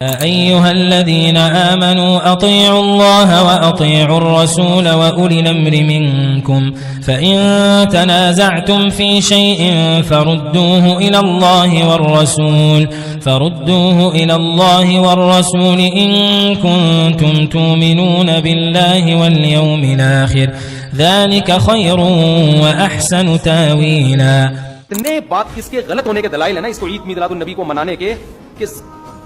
أيها الذين آمنوا أطيعوا الله وأطيعوا الرسول وأولي الأمر منكم فإن تنازعتم في شيء فردوه إلى الله والرسول إن كنتم تؤمنون بالله واليوم الآخر ذلك خير وأحسن تاويلا. اتنے بات اس کے غلط ہونے کے دلائل ہیں نا اس کو عید میلاد النبی کو منانے کے کہ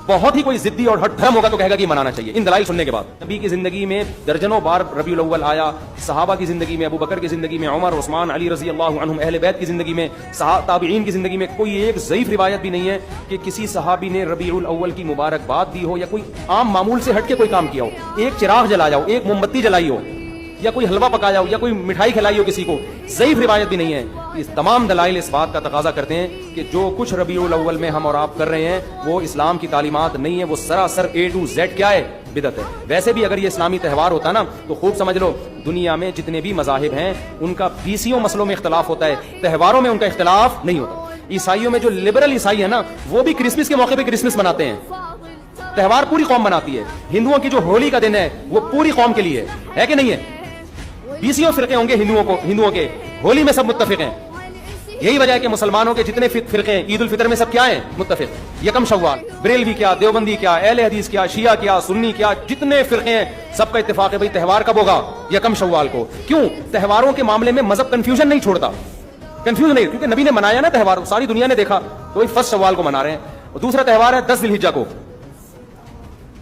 بہت ہی کوئی ضدی اور ہٹ دھرم ہوگا تو کہے گا کہ منانا چاہیے. ان دلائل سننے کے بعد نبی کی زندگی میں درجنوں بار ربیع الاول آیا, صحابہ کی زندگی میں, ابو بکر کی زندگی میں, عمر, عثمان, علی رضی اللہ عنہم, اہل بیت کی زندگی میں, تابعین کی زندگی میں کوئی ایک ضعیف روایت بھی نہیں ہے کہ کسی صحابی نے ربیع الاول کی مبارکباد دی ہو یا کوئی عام معمول سے ہٹ کے کوئی کام کیا ہو, ایک چراغ جلایا ہو, ایک موم بتی جلائی ہو, یا کوئی حلوہ پکایا ہو, یا کوئی مٹھائی کھلائی ہو کسی کو. ضعیف روایت بھی نہیں ہے. اس تمام دلائل اس بات کا تقاضا کرتے ہیں کہ جو کچھ ربیع الاول میں ہم اور آپ کر رہے ہیں وہ اسلام کی تعلیمات نہیں ہے, وہ سراسر A to Z کیا ہے, بدعت ہے. ویسے بھی اگر یہ اسلامی تہوار ہوتا نا تو خوب سمجھ لو دنیا میں جتنے بھی مذاہب ہیں ان کا 20 مسئلوں میں اختلاف ہوتا ہے, تہواروں میں ان کا اختلاف نہیں ہوتا. عیسائیوں میں جو لبرل عیسائی ہے نا وہ بھی کرسمس کے موقع پہ کرسمس مناتے ہیں, تہوار پوری قوم مناتی ہے. ہندوؤں کی جو ہولی کا دن ہے وہ پوری قوم کے لیے ہے کہ نہیں ہے. 20 فرقے ہوں گے ہندوؤں کے, ہولی میں سب متفق ہیں. یہی وجہ ہے کہ مسلمانوں کے جتنے فرقے ہیں عید الفطر میں سب کیا ہیں, متفق. یکم شوال, بریلوی کیا, دیوبندی کیا, اہل حدیث کیا, شیعہ کیا, سنی کیا, جتنے فرقے ہیں سب کا اتفاق ہے بھائی تہوار کب ہوگا, یکم شوال کو. کیوں؟ تہواروں کے معاملے میں مذہب کنفیوژن نہیں چھوڑتا, کنفیوژن نہیں, کیونکہ نبی نے منایا نا تہوار, ساری دنیا نے دیکھا تو وہی فرسٹ شوال کو منا رہے ہیں. اور دوسرا تہوار ہے 10 ذی الحجہ کو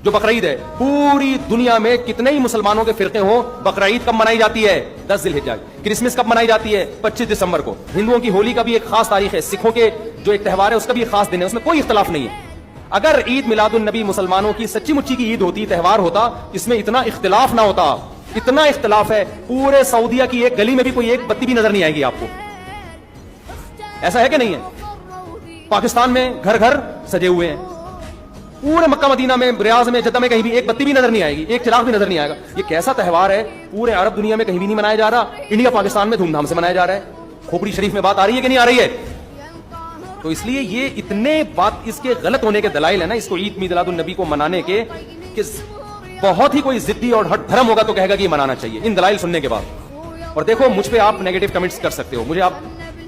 جو بقرعید ہے. پوری دنیا میں کتنے ہی مسلمانوں کے فرقے ہوں, بقرعید کب منائی جاتی ہے, 10 ذی الحجہ. کرسمس کب منائی جاتی ہے, 25 دسمبر کو. ہندوؤں کی ہولی کا بھی ایک خاص تاریخ ہے, سکھوں کے جو ایک تہوار ہے اس کا بھی ایک خاص دن ہے, اس میں کوئی اختلاف نہیں ہے. اگر عید میلاد النبی مسلمانوں کی سچی مچی کی عید ہوتی, تہوار ہوتا, اس میں اتنا اختلاف نہ ہوتا. اتنا اختلاف ہے پورے سعودیہ کی ایک گلی میں بھی کوئی ایک بتی بھی نظر نہیں آئے گی آپ کو. ایسا ہے کہ نہیں ہے؟ پاکستان میں گھر گھر سجے ہوئے ہیں, پورے مکہ مدینہ میں, ریاض میں, جدہ میں کہیں بھی ایک بتی بھی نظر نہیں آئے گی, ایک چراغ بھی نظر نہیں آئے گا. یہ کیسا تہوار ہے, پورے عرب دنیا میں کہیں بھی نہیں منایا جا رہا, انڈیا پاکستان میں دھوم دھام سے منایا جا رہا ہے. کھوپڑی شریف میں بات آ رہی ہے کہ نہیں آ رہی ہے؟ تو اس لیے یہ اتنے بات اس کے غلط ہونے کے دلائل ہیں نا اس کو عید میلاد النبی کو منانے کے کہ بہت ہی کوئی ضدی اور ہٹ دھرم ہوگا تو کہے گا کہ یہ منانا چاہیے. ان دلائل سننے کے بعد. اور دیکھو مجھ پہ آپ نیگیٹو کمنٹس کر سکتے ہو, مجھے آپ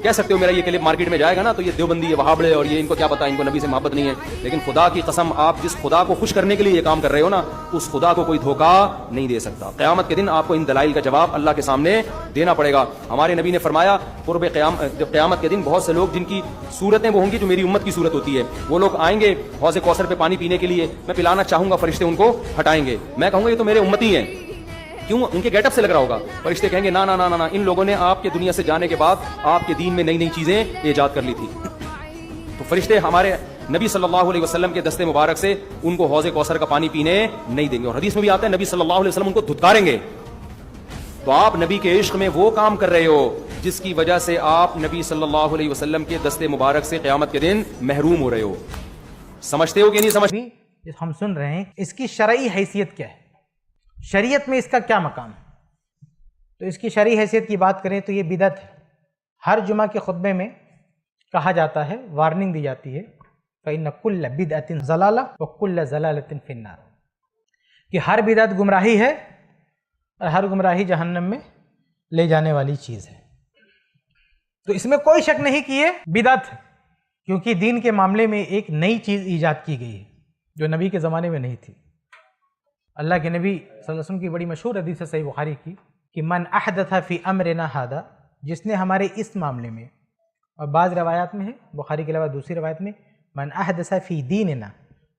کہہ سکتے ہو میرا یہ کلپ مارکیٹ میں جائے گا نا تو یہ دیوبندی ہے, وہابڑے, اور یہ ان کو کیا پتا, ان کو نبی سے محبت نہیں ہے. لیکن خدا کی قسم آپ جس خدا کو خوش کرنے کے لیے یہ کام کر رہے ہو نا اس خدا کو کوئی دھوکہ نہیں دے سکتا. قیامت کے دن آپ کو ان دلائل کا جواب اللہ کے سامنے دینا پڑے گا. ہمارے نبی نے فرمایا قیامت کے دن بہت سے لوگ جن کی صورتیں وہ ہوں گی جو میری امت کی صورت ہوتی ہے, وہ لوگ آئیں گے حوض کوثر پہ پانی پینے کے لیے, میں پلانا چاہوں گا, فرشتے ان کو ہٹائیں گے, میں کہوں گا یہ تو میرے امتی ہیں. کیوں؟ ان کے گیٹ اپ سے لگ رہا ہوگا. فرشتے کہیں گے نا نا نا نا, ان لوگوں نے آپ کے دنیا سے جانے کے بعد آپ کے دین میں نئی نئی چیزیں ایجاد کر لی تھی. تو فرشتے ہمارے نبی صلی اللہ علیہ وسلم کے دستے مبارک سے ان کو حوض کوثر کا پانی پینے نہیں دیں گے. اور حدیث میں بھی آتا ہے نبی صلی اللہ علیہ وسلم ان کو دھتکاریں گے. تو آپ نبی کے عشق میں وہ کام کر رہے ہو جس کی وجہ سے آپ نبی صلی اللہ علیہ وسلم کے دستے مبارک سے قیامت کے دن محروم ہو رہے ہو. سمجھتے ہو کہ نہیں سمجھتے؟ ہم سن رہے ہیں اس کی شرعی حیثیت کیا ہے, شریعت میں اس کا کیا مقام ہے. تو اس کی شرعی حیثیت کی بات کریں تو یہ بدعت ہے. ہر جمعہ کے خطبے میں کہا جاتا ہے, وارننگ دی جاتی ہے, فَإِنَّ كُلَّ بِدْعَةٍ ضَلَالَةٍ وَكُلَّ ضَلَالَةٍ فِي النَّارِ, کہ ہر بدعت گمراہی ہے اور ہر گمراہی جہنم میں لے جانے والی چیز ہے. تو اس میں کوئی شک نہیں کہ یہ بدعت ہے, کیونکہ دین کے معاملے میں ایک نئی چیز ایجاد کی گئی ہے جو نبی کے زمانے میں نہیں تھی. اللہ کے نبی صلی اللہ علیہ وسلم کی بڑی مشہور حدیث ہے صحیح بخاری کی کہ من احدث فی امرنا ھذا, جس نے ہمارے اس معاملے میں, اور بعض روایات میں ہے بخاری کے علاوہ دوسری روایت میں من احدث فی دیننا,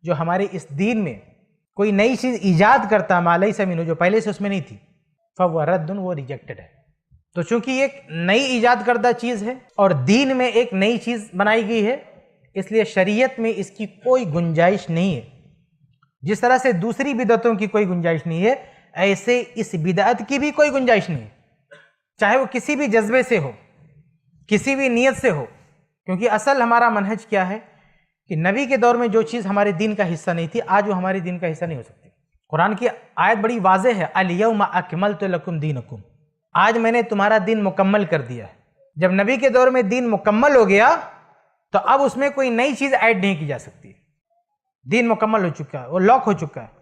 جو ہمارے اس دین میں کوئی نئی چیز ایجاد کرتا ما لیس منہ, جو پہلے سے اس میں نہیں تھی, فہو رد, وہ ریجیکٹڈ ہے. تو چونکہ یہ ایک نئی ایجاد کردہ چیز ہے اور دین میں ایک نئی چیز بنائی گئی ہے, اس لیے شریعت میں اس کی کوئی گنجائش نہیں ہے. جس طرح سے دوسری بدعتوں کی کوئی گنجائش نہیں ہے, ایسے اس بدعت کی بھی کوئی گنجائش نہیں ہے, چاہے وہ کسی بھی جذبے سے ہو, کسی بھی نیت سے ہو. کیونکہ اصل ہمارا منہج کیا ہے کہ نبی کے دور میں جو چیز ہمارے دین کا حصہ نہیں تھی آج وہ ہمارے دین کا حصہ نہیں ہو سکتی. قرآن کی آیت بڑی واضح ہے, الیوم اکملت لکم دینکم, آج میں نے تمہارا دین مکمل کر دیا ہے. جب نبی کے دور میں دین مکمل ہو گیا تو اب اس میں کوئی نئی چیز ایڈ نہیں کی جا سکتی. دین مکمل ہو چکا ہے، وہ لاک ہو چکا ہے،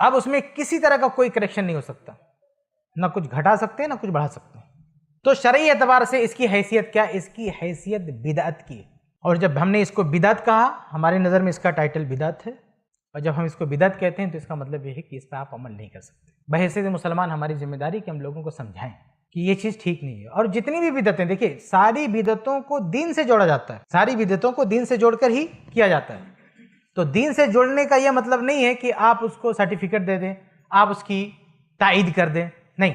اب اس میں کسی طرح کا کوئی کریکشن نہیں ہو سکتا، نہ کچھ گھٹا سکتے ہیں نہ کچھ بڑھا سکتے ہیں۔ تو شرعی اعتبار سے اس کی حیثیت کیا؟ اس کی حیثیت بدعت کی ہے، اور جب ہم نے اس کو بدعت کہا، ہماری نظر میں اس کا ٹائٹل بدعت ہے، اور جب ہم اس کو بدعت کہتے ہیں تو اس کا مطلب یہ ہے کہ اس پہ آپ عمل نہیں کر سکتے۔ بحیثیت مسلمان ہماری ذمہ داری کہ ہم لوگوں کو سمجھائیں کہ یہ چیز ٹھیک نہیں ہے۔ اور جتنی بھی بدعتیں، دیکھیے ساری بدعتوں کو دین سے جوڑا جاتا ہے، ساری بدعتوں کو دین سے جوڑ کر ہی کیا جاتا ہے۔ تو دین سے جوڑنے کا یہ مطلب نہیں ہے کہ آپ اس کو سرٹیفکیٹ دے دیں، آپ اس کی تائید کر دیں، نہیں،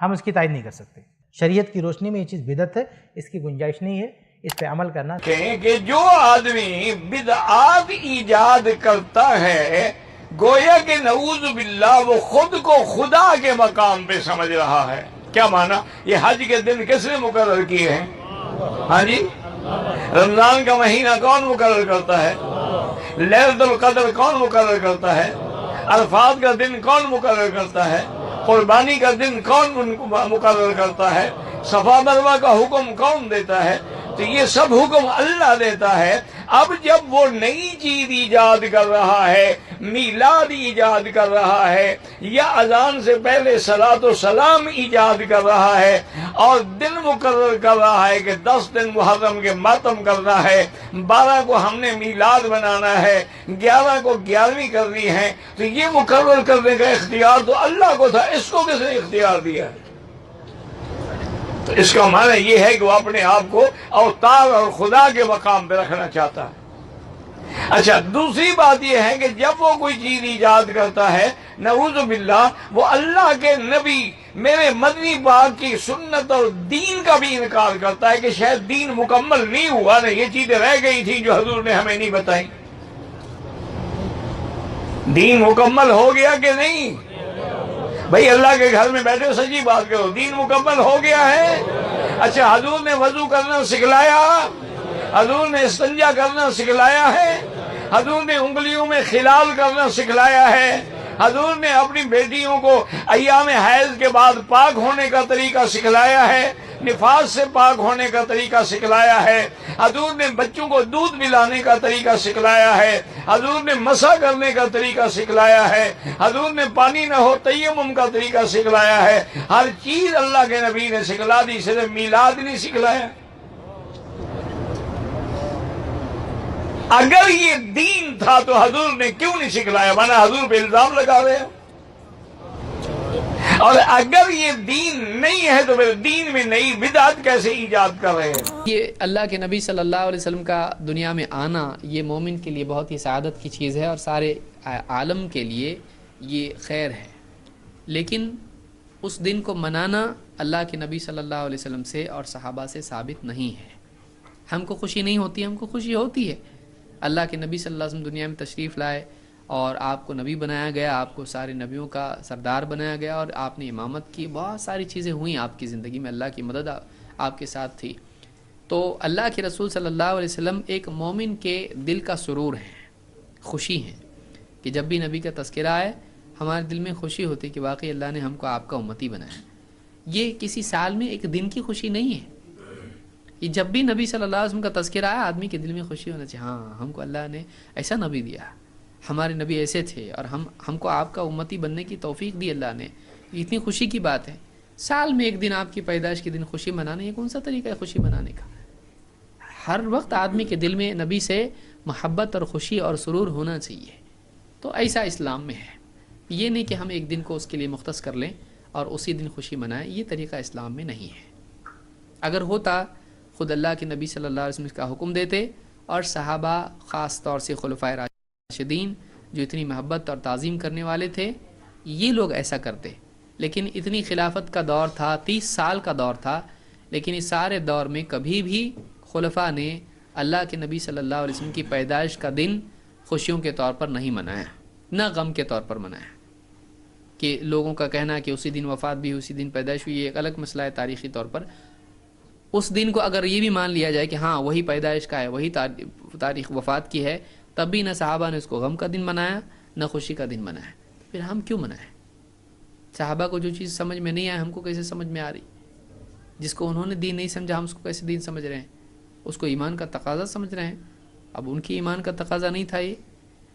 ہم اس کی تائید نہیں کر سکتے۔ شریعت کی روشنی میں یہ چیز بدعت ہے، اس کی گنجائش نہیں ہے، اس پہ عمل کرنا۔ کہ جو آدمی بدعات ایجاد کرتا ہے گویا کہ نعوذ باللہ وہ خود کو خدا کے مقام پہ سمجھ رہا ہے۔ کیا مانا؟ یہ حج کے دن کس نے مقرر کیے ہیں؟ ہاں جی، رمضان کا مہینہ کون مقرر کرتا ہے؟ لیلۃ القدر کون مقرر کرتا ہے؟ عرفات کا دن کون مقرر کرتا ہے؟ قربانی کا دن کون مقرر کرتا ہے؟ صفا مروہ کا حکم کون دیتا ہے؟ تو یہ سب حکم اللہ دیتا ہے۔ اب جب وہ نئی چیز ایجاد کر رہا ہے، میلاد ایجاد کر رہا ہے، یا اذان سے پہلے صلاۃ و سلام ایجاد کر رہا ہے، اور دن مقرر کر رہا ہے کہ 10 دن محرم کے ماتم کرنا ہے، 12 کو ہم نے میلاد بنانا ہے، 11 کو 11ویں کرنی ہے، تو یہ مقرر کرنے کا اختیار تو اللہ کو تھا، اس کو کس نے اختیار دیا؟ تو اس کا معنی یہ ہے کہ وہ اپنے آپ کو اوتار اور خدا کے مقام پہ رکھنا چاہتا ہے۔ اچھا، دوسری بات یہ ہے کہ جب وہ کوئی چیز ایجاد کرتا ہے نعوذ باللہ، وہ اللہ کے نبی میرے مدنی پاک کی سنت اور دین کا بھی انکار کرتا ہے کہ شاید دین مکمل نہیں ہوا، نہیں یہ چیزیں رہ گئی تھیں جو حضور نے ہمیں نہیں بتائی۔ دین مکمل ہو گیا کہ نہیں؟ بھئی اللہ کے گھر میں بیٹھے سچی بات کرو، دین مکمل ہو گیا ہے؟ اچھا، حضور نے وضو کرنا سکھلایا، حضور نے استنجا کرنا سکھلایا ہے، حضور نے انگلیوں میں خلال کرنا سکھلایا ہے، حضور نے اپنی بیٹیوں کو ایام حیض کے بعد پاک ہونے کا طریقہ سکھلایا ہے، نفاس سے پاک ہونے کا طریقہ سکھلایا ہے، حضور نے بچوں کو دودھ پلانے کا طریقہ سکھلایا ہے، حضور نے مسح کرنے کا طریقہ سکھلایا ہے، حضور نے پانی نہ ہو تیمم کا طریقہ سکھلایا ہے۔ ہر چیز اللہ کے نبی نے سکھلا دی، صرف میلاد نہیں سکھلایا۔ اگر یہ دین تھا تو حضور نے کیوں نہیں سکھلایا؟ مانا حضور پہ الزام لگا رہے ہو۔ اور اگر یہ دین نہیں ہے تو پھر دین میں نئی بدعت کیسے ایجاد کر رہے ہیں؟ یہ اللہ کے نبی صلی اللہ علیہ وسلم کا دنیا میں آنا یہ مومن کے لیے بہت ہی سعادت کی چیز ہے، اور سارے عالم کے لیے یہ خیر ہے، لیکن اس دن کو منانا اللہ کے نبی صلی اللہ علیہ وسلم سے اور صحابہ سے ثابت نہیں ہے۔ ہم کو خوشی نہیں ہوتی، ہم کو خوشی ہوتی ہے۔ اللہ کے نبی صلی اللہ علیہ وسلم دنیا میں تشریف لائے اور آپ کو نبی بنایا گیا، آپ کو سارے نبیوں کا سردار بنایا گیا، اور آپ نے امامت کی، بہت ساری چیزیں ہوئیں آپ کی زندگی میں، اللہ کی مدد آپ کے ساتھ تھی۔ تو اللہ کے رسول صلی اللہ علیہ وسلم ایک مومن کے دل کا سرور ہے، خوشی ہے، کہ جب بھی نبی کا تذکرہ آئے ہمارے دل میں خوشی ہوتی کہ واقعی اللہ نے ہم کو آپ کا امتی بنایا۔ یہ کسی سال میں ایک دن کی خوشی نہیں ہے، یہ جب بھی نبی صلی اللہ علیہ وسلم کا تذکرہ آیا آدمی کے دل میں خوشی ہونا چاہیے، ہاں ہم کو اللہ نے ایسا نبی دیا، ہمارے نبی ایسے تھے، اور ہم کو آپ کا امتی بننے کی توفیق دی اللہ نے۔ اتنی خوشی کی بات ہے۔ سال میں ایک دن آپ کی پیدائش کے دن خوشی منانا، یہ کون سا طریقہ ہے خوشی منانے کا؟ ہر وقت آدمی کے دل میں نبی سے محبت اور خوشی اور سرور ہونا چاہیے۔ تو ایسا اسلام میں ہے، یہ نہیں کہ ہم ایک دن کو اس کے لیے مختص کر لیں اور اسی دن خوشی منائیں، یہ طریقہ اسلام میں نہیں ہے۔ اگر ہوتا خود اللہ کے نبی صلی اللہ علیہ وسلم کا حکم دیتے، اور صحابہ خاص طور سے خلفائے راشدین جو اتنی محبت اور تعظیم کرنے والے تھے، یہ لوگ ایسا کرتے۔ لیکن اتنی خلافت کا دور تھا، 30 سال کا دور تھا، لیکن اس سارے دور میں کبھی بھی خلفاء نے اللہ کے نبی صلی اللہ علیہ وسلم کی پیدائش کا دن خوشیوں کے طور پر نہیں منایا، نہ غم کے طور پر منایا۔ کہ لوگوں کا کہنا کہ اسی دن وفات بھی، اسی دن پیدائش ہوئی، یہ ایک الگ مسئلہ ہے تاریخی طور پر۔ اس دن کو اگر یہ بھی مان لیا جائے کہ ہاں وہی پیدائش کا ہے، وہی تاریخ وفات کی ہے، تب بھی نہ صحابہ نے اس کو غم کا دن منایا نہ خوشی کا دن منایا۔ پھر ہم کیوں منائیں؟ صحابہ کو جو چیز سمجھ میں نہیں آئی ہم کو کیسے سمجھ میں آ رہی؟ جس کو انہوں نے دین نہیں سمجھا ہم اس کو کیسے دین سمجھ رہے ہیں؟ اس کو ایمان کا تقاضا سمجھ رہے ہیں۔ اب ان کی ایمان کا تقاضا نہیں تھا یہ،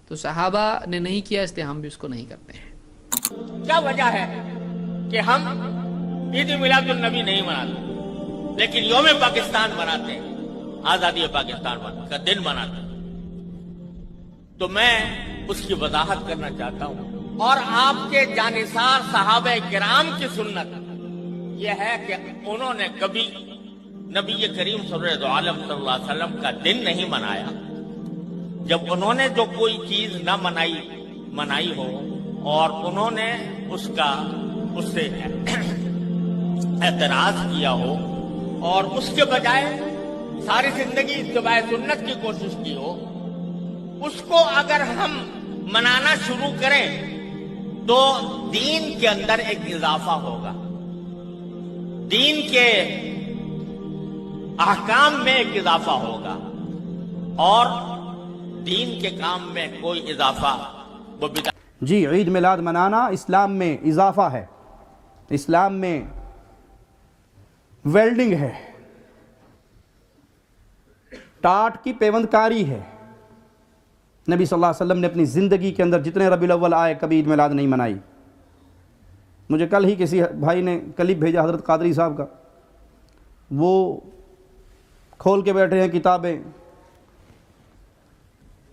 تو صحابہ نے نہیں کیا، اس لیے ہم بھی اس کو نہیں کرتے ہیں۔ کیا وجہ ہے کہ ہم عید میلاد النبی نہیں مناتے لیکن یوم پاکستان مناتے ہیں، آزادی پاکستان کا دن مناتے ہیں؟ تو میں اس کی وضاحت کرنا چاہتا ہوں، اور آپ کے جانثار صحابہ کرام کی سنت یہ ہے کہ انہوں نے کبھی نبی کریم صلی اللہ علیہ وسلم کا دن نہیں منایا۔ جب انہوں نے جو کوئی چیز نہ منائی ہو اور انہوں نے اس سے اعتراض کیا ہو اور اس کے بجائے ساری زندگی اتباع سنت کی کوشش کی ہو، اس کو اگر ہم منانا شروع کریں تو دین کے اندر ایک اضافہ ہوگا، دین کے احکام میں ایک اضافہ ہوگا، اور دین کے کام میں کوئی اضافہ وہ جی، عید میلاد منانا اسلام میں اضافہ ہے، اسلام میں ویلڈنگ ہے، ٹاٹ کی پیوند کاری ہے۔ نبی صلی اللہ علیہ وسلم نے اپنی زندگی کے اندر جتنے ربیع الاول آئے کبھی عید میلاد نہیں منائی۔ مجھے کل ہی کسی بھائی نے کلپ بھیجا حضرت قادری صاحب کا، وہ کھول کے بیٹھے ہیں کتابیں،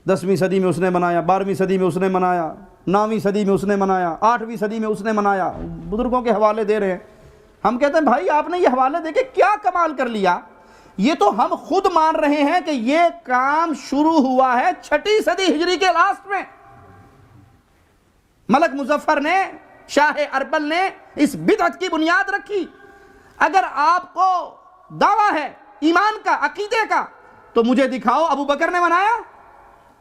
10ویں صدی میں اس نے منایا، 12ویں صدی میں اس نے منایا، 9ویں صدی میں اس نے منایا، 8ویں صدی میں اس نے منایا، بزرگوں کے حوالے دے رہے ہیں۔ ہم کہتے ہیں بھائی آپ نے یہ حوالے دے کے کیا کمال کر لیا؟ یہ تو ہم خود مان رہے ہیں کہ یہ کام شروع ہوا ہے 6 صدی ہجری کے لاسٹ میں۔ ملک مظفر نے، شاہ اربل نے اس بدعت کی بنیاد رکھی۔ اگر آپ کو دعویٰ ہے ایمان کا، عقیدے کا، تو مجھے دکھاؤ ابو بکر نے منایا،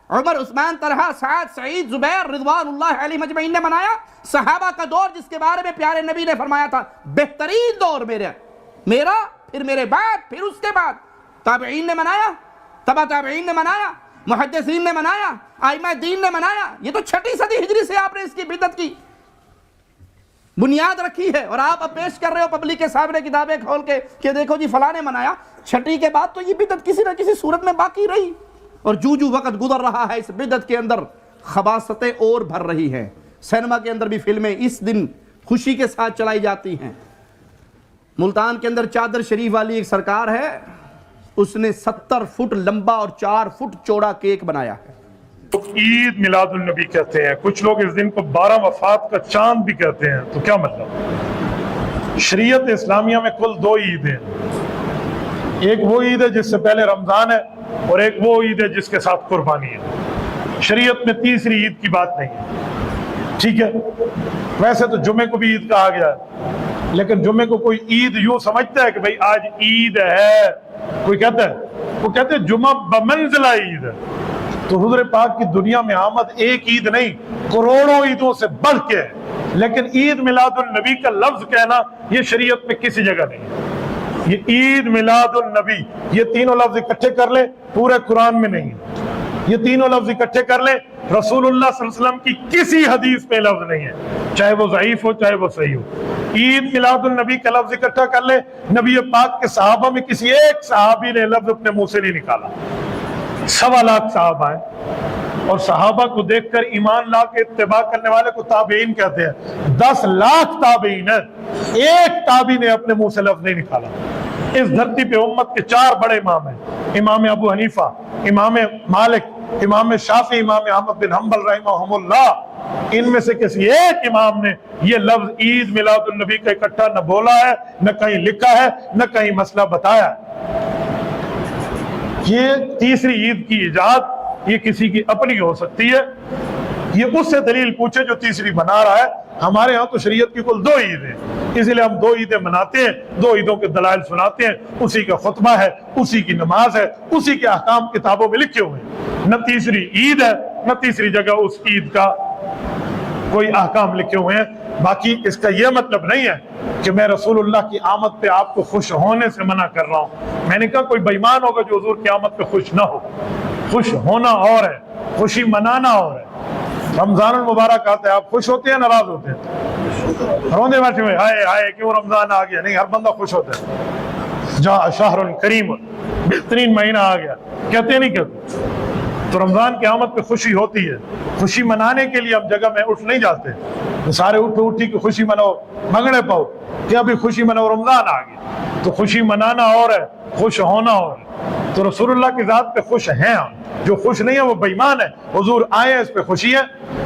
عمر، عثمان، طلحہ، سعد، سعید، زبیر رضوان اللہ علیہم اجمعین نے منایا؟ صحابہ کا دور جس کے بارے میں پیارے نبی نے فرمایا تھا بہترین دور میرا، پھر میرے بعد، پھر اس کے بعد، تابعین نے منایا، تبع تابعین نے منایا، محدثین نے منایا، ائمہ دین نے منایا۔ یہ تو 6 صدی ہجری سے آپ نے اس کی بدعت کی بنیاد رکھی ہے، اور آپ اب پیش کر رہے ہو پبلک کے سامنے کتابیں کھول کے کہ دیکھو جی فلاں نے منایا۔ 6 کے بعد تو یہ بدعت کسی نہ کسی صورت میں باقی رہی، اور جو وقت گزر رہا ہے اس بدعت کے اندر خباثتیں اور بھر رہی ہیں۔ سینما کے اندر بھی فلمیں اس دن خوشی کے ساتھ چلائی جاتی ہیں۔ ملتان کے اندر چادر شریف والی ایک سرکار ہے، اس نے 70 فٹ لمبا اور 4 فٹ چوڑا کیک بنایا ہے۔ عید میلاد النبی کہتے ہیں، کچھ لوگ اس دن کو 12 وفات کا چاند بھی کہتے ہیں، تو کیا مطلب؟ شریعت اسلامیہ میں کل 2 عیدیں، ایک وہ عید ہے جس سے پہلے رمضان ہے، اور ایک وہ عید ہے جس کے ساتھ قربانی ہے۔ شریعت میں تیسری عید کی بات نہیں ہے، ٹھیک ہے؟ ویسے تو جمعے کو بھی عید کہا گیا ہے، لیکن جمعے کو کوئی عید یوں سمجھتا ہے کہ بھئی آج عید ہے، کوئی کہتا ہے، وہ کہتے ہیں جمعہ بمنزلہ عید ہے۔ تو حضور پاک کی دنیا میں آمد ایک عید نہیں، کروڑوں عیدوں سے بڑھ کے ہے، لیکن عید میلاد النبی کا لفظ کہنا یہ شریعت میں کسی جگہ نہیں ہے۔ یہ عید میلاد النبی، یہ تینوں لفظ اکٹھے کر لیں، پورے قرآن میں نہیں ہے۔ یہ تینوں لفظ اکٹھے کر لیں، رسول اللہ صلی اللہ علیہ وسلم کی کسی حدیث میں لفظ نہیں ہے، چاہے وہ ضعیف ہو چاہے وہ صحیح ہو۔ عید میلاد النبی کا لفظ اکٹھا کر لیں، نبی پاک کے صحابہ میں کسی ایک صحابی نے لفظ اپنے منہ سے نہیں نکالا۔ 1.25 لاکھ صحابہ ہیں، اور صحابہ کو دیکھ کر ایمان لا کے اتباع کرنے والے کو تابعین کہتے ہیں۔ 10 لاکھ تابعین ہیں، ایک تابعی نے اپنے منہ سے لفظ نہیں نکالا۔ اس دھرتی پہ امت کے 4 بڑے امام ہیں، امام ابو حنیفہ، امام مالک، امام شافعی، امام احمد بن حنبل رحمہم اللہ۔ ان میں سے کسی ایک امام نے یہ لفظ عید میلاد النبی کا اکٹھا نہ بولا ہے، نہ کہیں لکھا ہے، نہ کہیں مسئلہ بتایا ہے۔ یہ تیسری عید کی ایجاد یہ کسی کی اپنی ہو سکتی ہے، یہ اس سے دلیل پوچھے جو تیسری بنا رہا ہے۔ ہمارے ہاں تو شریعت کی کل 2 عیدیں، اسی لیے ہم 2 عیدیں مناتے ہیں، 2 عیدوں کے دلائل سناتے ہیں، اسی کا خطبہ ہے، اسی کی نماز ہے، اسی کے احکام کتابوں میں لکھے ہوئے ہیں۔ نہ تیسری عید ہے، نہ تیسری جگہ اس عید کا کوئی احکام لکھے ہوئے ہیں۔ باقی اس کا یہ مطلب نہیں ہے کہ میں رسول اللہ کی آمد پہ آپ کو خوش ہونے سے منع کر رہا ہوں۔ میں نے کہا کوئی بے ایمان ہوگا جو حضور کی آمد پہ خوش نہ ہو۔ خوش ہونا اور ہے، خوشی منانا اور ہے۔ رمضان المبارک آتا ہے، آپ خوش ہوتے ہیں ناراض ہوتے ہیں؟ روندے بیٹھے ہوئے ہائے ہائے کیوں رمضان آ گیا؟ نہیں، ہر بندہ خوش ہوتا ہے۔ جاء شہر کریم، بہترین مہینہ آ گیا، کہتے نہیں کہتے؟ تو رمضان کی آمد پہ خوشی ہوتی ہے. خوشی منانے کے لیے اب جگہ میں اٹھ نہیں جاتے تو سارے اٹھی کہ خوشی مناؤ منگنے پاؤ کہ ابھی خوشی مناؤ رمضان آ گیا. تو خوشی منانا اور ہے، خوش ہونا اور ہے. تو رسول اللہ کی ذات پہ خوش ہیں ہم. جو خوش نہیں ہے وہ بے ایمان ہے. حضور آئے اس پہ خوشی ہے،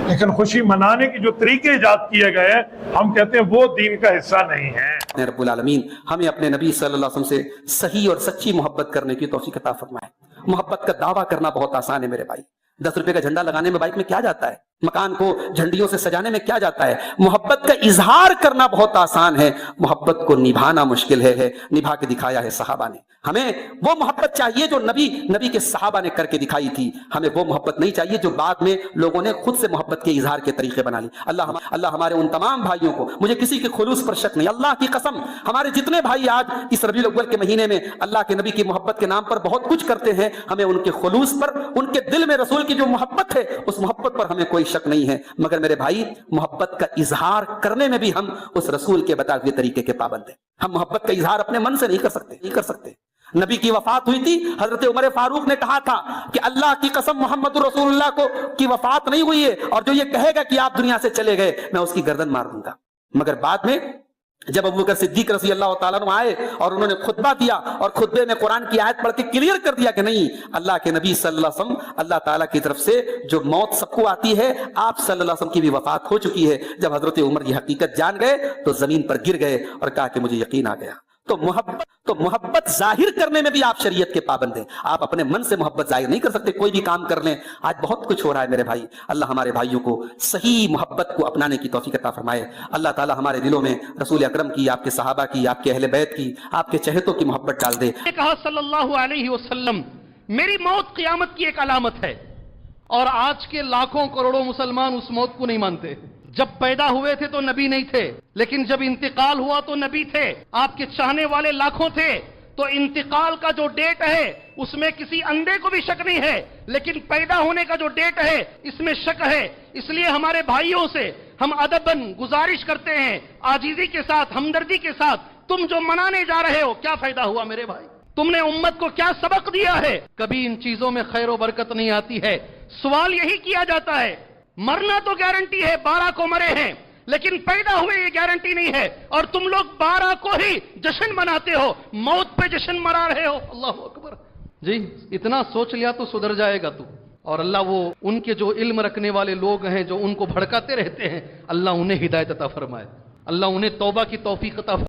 لیکن خوشی منانے کی جو طریقے ایجاد کیے گئے ہیں ہم کہتے ہیں وہ دین کا حصہ نہیں ہے. رب العالمین ہمیں اپنے نبی صلی اللہ علیہ وسلم سے صحیح اور سچی محبت کرنے کی توفیق عطا فرمائے. محبت کا دعویٰ کرنا بہت آسان ہے میرے بھائی. 10 روپے کا جھنڈا لگانے میں بائک میں کیا جاتا ہے؟ مکان کو جھنڈیوں سے سجانے میں کیا جاتا ہے؟ محبت کا اظہار کرنا بہت آسان ہے، محبت کو نبھانا مشکل ہے. نبھا کے دکھایا ہے صحابہ نے. ہمیں وہ محبت چاہیے جو نبی کے صحابہ نے کر کے دکھائی تھی. ہمیں وہ محبت نہیں چاہیے جو بعد میں لوگوں نے خود سے محبت کے اظہار کے طریقے بنا لی. اللہ ہمارے ان تمام بھائیوں کو، مجھے کسی کے خلوص پر شک نہیں، اللہ کی قسم ہمارے جتنے بھائی آج اس ربیع الاول کے مہینے میں اللہ کے نبی کی محبت کے نام پر بہت کچھ کرتے ہیں، ہمیں ان کے خلوص پر، ان کے دل میں رسول کی جو محبت ہے اس محبت پر ہمیں کوئی شک نہیں ہے. مگر میرے بھائی محبت کا اظہار کرنے میں بھی ہم اس رسول کے بتائے ہوئے طریقے کے پابند ہیں. ہم محبت کا اظہار اپنے من سے نہیں کر سکتے. نبی کی وفات ہوئی تھی، حضرت عمر فاروق نے کہا تھا کہ اللہ کی قسم محمد رسول اللہ کی وفات نہیں ہوئی ہے، اور جو یہ کہے گا کہ آپ دنیا سے چلے گئے میں اس کی گردن مار دوں گا. مگر بعد میں جب ابوبکر صدیق رضی اللہ تعالیٰ عنہ آئے اور انہوں نے خطبہ دیا اور خطبے میں قرآن کی آیت پڑھ کے کلیئر کر دیا کہ نہیں، اللہ کے نبی صلی اللہ علیہ وسلم اللہ تعالیٰ کی طرف سے جو موت سب کو آتی ہے، آپ صلی اللہ علیہ وسلم کی بھی وفات ہو چکی ہے. جب حضرت عمر یہ حقیقت جان گئے تو زمین پر گر گئے اور کہا کہ مجھے یقین آ گیا. تو محبت ظاہر کرنے میں بھی آپ شریعت کے پابند ہیں. آپ اپنے من سے محبت ظاہر نہیں کر سکتے. کوئی بھی کام کر لیں. آج بہت کچھ ہو رہا ہے میرے بھائی. اللہ ہمارے بھائیوں کو صحیح محبت کو اپنانے کی توفیق عطا فرمائے. اللہ تعالی ہمارے دلوں میں رسول اکرم کی، آپ کے صحابہ کی، آپ کے اہل بیت کی، آپ کے چہتوں کی محبت ڈال دے. کہا صلی اللہ علیہ وسلم میری موت قیامت کی ایک علامت ہے، اور آج کے لاکھوں کروڑوں مسلمان اس موت کو نہیں مانتے. جب پیدا ہوئے تھے تو نبی نہیں تھے، لیکن جب انتقال ہوا تو نبی تھے. آپ کے چاہنے والے لاکھوں تھے. تو انتقال کا جو ڈیٹ ہے اس میں کسی اندھے کو بھی شک نہیں ہے، لیکن پیدا ہونے کا جو ڈیٹ ہے اس میں شک ہے. اس لیے ہمارے بھائیوں سے ہم ادباً گزارش کرتے ہیں، عاجزی کے ساتھ، ہمدردی کے ساتھ، تم جو منانے جا رہے ہو کیا فائدہ ہوا میرے بھائی؟ تم نے امت کو کیا سبق دیا ہے؟ کبھی ان چیزوں میں خیر و برکت نہیں آتی ہے. سوال یہی کیا جاتا ہے، مرنا تو گارنٹی ہے، 12 کو مرے ہیں، لیکن پیدا ہوئے یہ گارنٹی نہیں ہے، اور تم لوگ 12 کو ہی جشن مناتے ہو، موت پہ جشن منا رہے ہو. اللہ اکبر. جی اتنا سوچ لیا تو سدھر جائے گا تو. اور اللہ وہ ان کے جو علم رکھنے والے لوگ ہیں جو ان کو بھڑکاتے رہتے ہیں، اللہ انہیں ہدایت عطا فرمائے. اللہ انہیں توبہ کی توفیق عطا فرمائے.